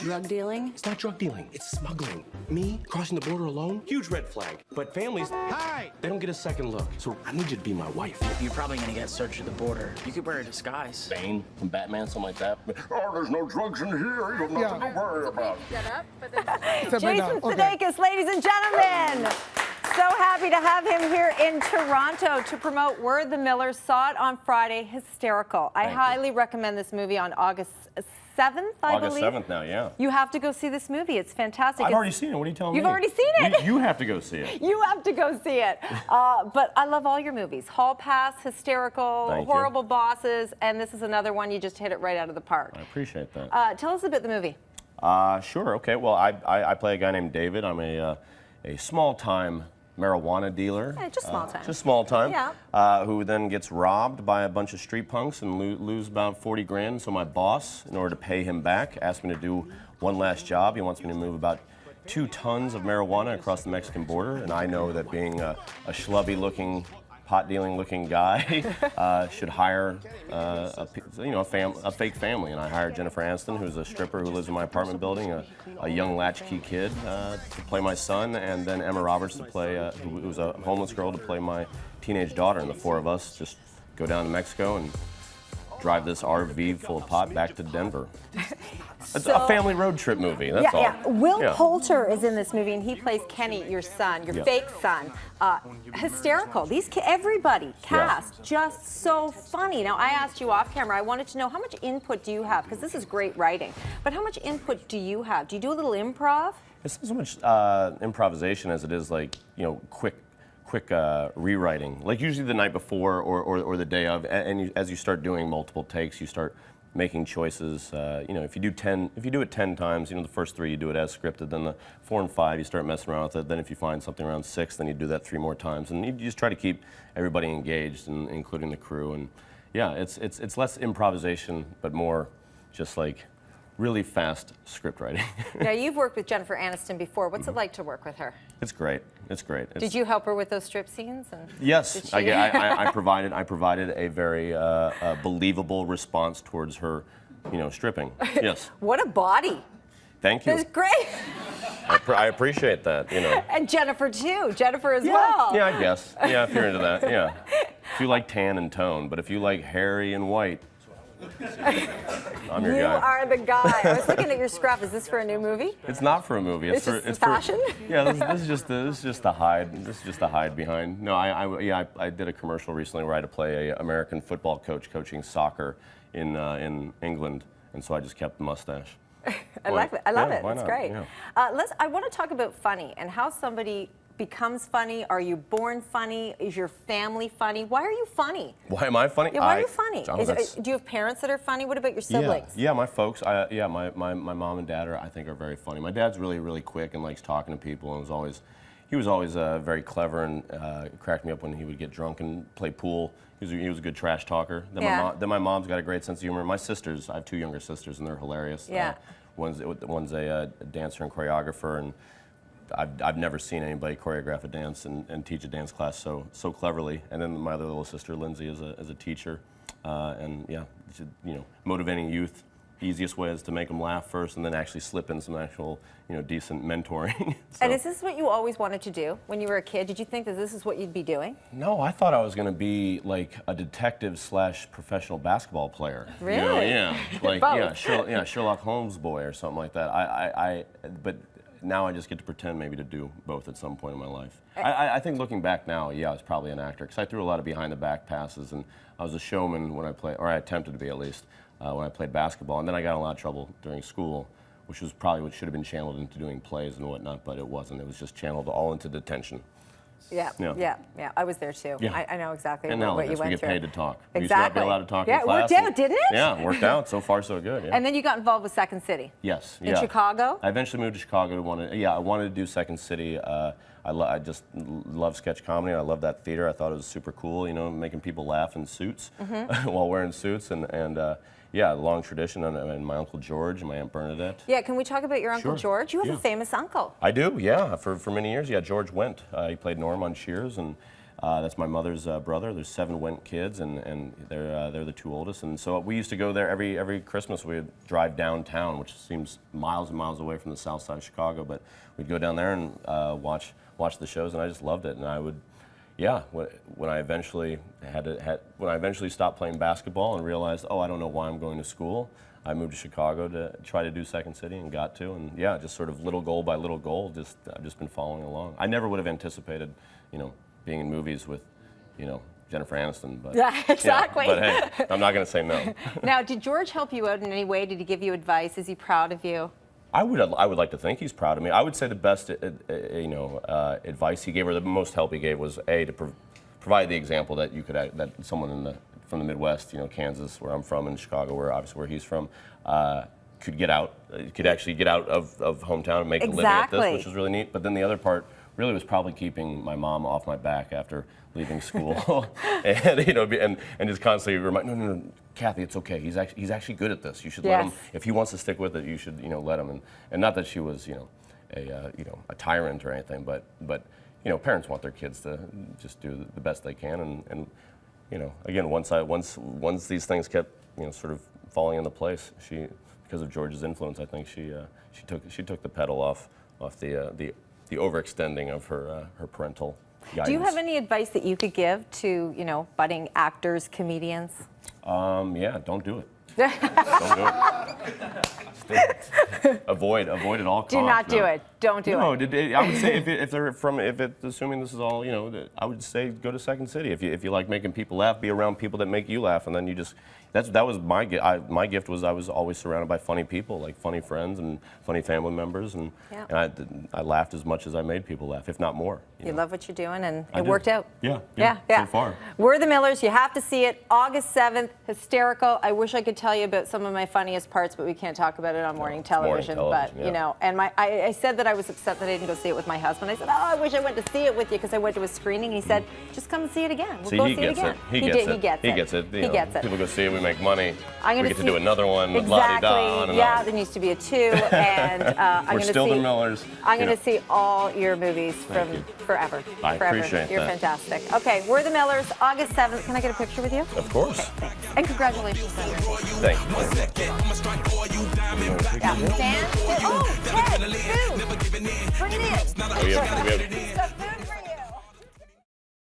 Drug dealing? It's not drug dealing, it's smuggling. Me, crossing the border alone, huge red flag. But families, hi, they don't get a second look. So I need you to be my wife. You're probably gonna get searched at the border. You could wear a disguise. Bane from Batman, something like that. Oh, there's no drugs in here. You have nothing to worry about. Jason Sudeikis, ladies and gentlemen. So happy to have him here in Toronto to promote We're the Millers. Saw it on Friday. Hysterical. I highly recommend this movie on August 7th, I believe. August 7th now, yeah. You have to go see this movie. It's fantastic. I've already seen it. What are you telling me? You've already seen it? You have to go see it. You have to go see it. But I love all your movies. Hall Pass, Hysterical, Horrible Bosses, and this is another one. You just hit it right out of the park. I appreciate that. Tell us about the movie. Sure, okay. Well, I play a guy named David. I'm a small-time marijuana dealer. Yeah, just small time. Just small time. Yeah. Who then gets robbed by a bunch of street punks and lose about 40 grand. So my boss, in order to pay him back, asked me to do one last job. He wants me to move about 2 tons of marijuana across the Mexican border. And I know that being a schlubby-looking, pot-dealing-looking guy should hire a fake family. And I hired Jennifer Aniston, who's a stripper who lives in my apartment building, a young latchkey kid to play my son, and then Emma Roberts to play, who's a homeless girl, to play my teenage daughter. And the 4 of us just go down to Mexico and drive this RV full of pot back to Denver. It's a family road trip movie, that's all. Yeah. Will Poulter is in this movie, and he plays Kenny, your son, your fake son. Hysterical. Everybody cast, just so funny. Now, I asked you off camera, I wanted to know how much input do you have, because this is great writing, but how much input do you have? Do you do a little improv? It's not so much improvisation as it is like, quick rewriting. Like usually the night before or the day of, and as you start doing multiple takes, you start making choices. If you do it 10 times, the first 3 you do it as scripted, then the 4 and 5 you start messing around with it. Then if you find something around 6, then you do that 3 more times, and you just try to keep everybody engaged, including the crew. And yeah, it's less improvisation, but more just like really fast script writing. Now, you've worked with Jennifer Aniston before. What's it like to work with her? It's great. It's great. Did you help her with those strip scenes? Yes, I provided a very believable response towards her, stripping. Yes. What a body. Thank you. That's great. I appreciate that. And Jennifer too. Jennifer as well. Yeah, I guess. Yeah, if you're into that. Yeah. If you like tan and tone, but if you like hairy and white, I'm your guy. You are the guy. I was looking at your scruff. Is this for a new movie? It's not for a movie. It's just fashion. Yeah, this is just a hide. This is just a hide behind. No, I did a commercial recently where I had to play an American football coach coaching soccer in England, and so I just kept the mustache. I love it. It's great. Yeah. I want to talk about funny and how somebody becomes funny. Are you born funny? Is your family funny? Why are you funny? Why am I funny? Yeah, why are you funny? Do you have parents that are funny? What about your siblings? Yeah, my folks. My mom and dad I think are very funny. My dad's really quick and likes talking to people, and he was always very clever and cracked me up when he would get drunk and play pool. He was a good trash talker. Then my mom's got a great sense of humor. My sisters, I have 2 younger sisters, and they're hilarious. Yeah. One's a dancer and choreographer, and I've never seen anybody choreograph a dance and teach a dance class so cleverly. And then my other little sister, Lindsay, is a teacher, and yeah, motivating youth. Easiest way is to make them laugh first, and then actually slip in some actual, decent mentoring. And is this what you always wanted to do when you were a kid? Did you think that this is what you'd be doing? No, I thought I was going to be like a detective / professional basketball player. Really? Yeah, like Both. Sherlock Holmes boy or something like that. But now I just get to pretend maybe to do both at some point in my life. I think looking back now, yeah, I was probably an actor, because I threw a lot of behind-the-back passes, and I was a showman when I played, or I attempted to be at least, when I played basketball. And then I got in a lot of trouble during school, which was probably what should have been channeled into doing plays and whatnot, but it wasn't. It was just channeled all into detention. Yeah. I was there too. Yeah. I know exactly and now what you went through. we get paid to talk. Exactly. We used to not be allowed to talk in class. Yeah, it worked out, didn't it? Yeah, it worked out. So far, so good. Yeah. And then you got involved with Second City. Yes. In Chicago? I eventually moved to Chicago I wanted to do Second City. I just love sketch comedy. I love that theater. I thought it was super cool, making people laugh in suits while wearing suits. And yeah, long tradition. And my Uncle George and my Aunt Bernadette. Yeah, can we talk about your Uncle George? You have a famous uncle. I do, yeah. For many years, yeah. George Wendt. He played Norm on Cheers, and That's my mother's brother. There's 7 Went kids, and they're the 2 oldest. And so we used to go there every Christmas. We'd drive downtown, which seems miles and miles away from the south side of Chicago, but we'd go down there and watch the shows, and I just loved it. And I would, yeah, when I eventually stopped playing basketball and realized, oh, I don't know why I'm going to school, I moved to Chicago to try to do Second City and got to, and yeah, just sort of little goal by little goal, I've just been following along. I never would have anticipated, being in movies with, Jennifer Aniston, but yeah, exactly. Yeah, but hey, I'm not going to say no. Now, did George help you out in any way? Did he give you advice? Is he proud of you? I would like to think he's proud of me. I would say the best, advice he gave, or the most help he gave, was to provide the example that that someone from the Midwest, Kansas, where I'm from, and Chicago, where he's from, could actually get out of hometown and make a living at this, which was really neat. But then the other part really was probably keeping my mom off my back after leaving school, and just constantly remind, no, Kathy, it's okay. He's actually good at this. You should let him. If he wants to stick with it, you should let him. And not that she was a tyrant or anything, but parents want their kids to just do the best they can. And again, once these things kept sort of falling into place, because of George's influence, I think she took the pedal off the overextending of her parental guidance. Do you have any advice that you could give to budding actors, comedians? Yeah, don't do it. Don't do it. Avoid at all costs. Do not do it. Don't do it. No, I would say assuming this is all, I would say go to Second City. If you like making people laugh, be around people that make you laugh, and then you just. That was my gift. My gift was I was always surrounded by funny people, like funny friends and funny family members, and I laughed as much as I made people laugh, if not more. You love what you're doing, and it worked out. Yeah. So far. We're the Millers. You have to see it. August 7th, hysterical. I wish I could tell you about some of my funniest parts, but we can't talk about it on morning television. But and I said that I was upset that I didn't go see it with my husband. I said, oh, I wish I went to see it with you because I went to a screening. And he said, just come and see it again. We'll go see it again. He gets it. He gets it. People go see it. We make money. We get to do another one with La-di-da on and on. There needs to be a 2, and we're still the Millers. I'm going to see all your movies from forever. I appreciate that. You're fantastic. Okay, we're the Millers, August 7th. Can I get a picture with you? Of course. Okay, and congratulations. Thank you. Yeah. Ted, bring it in. We have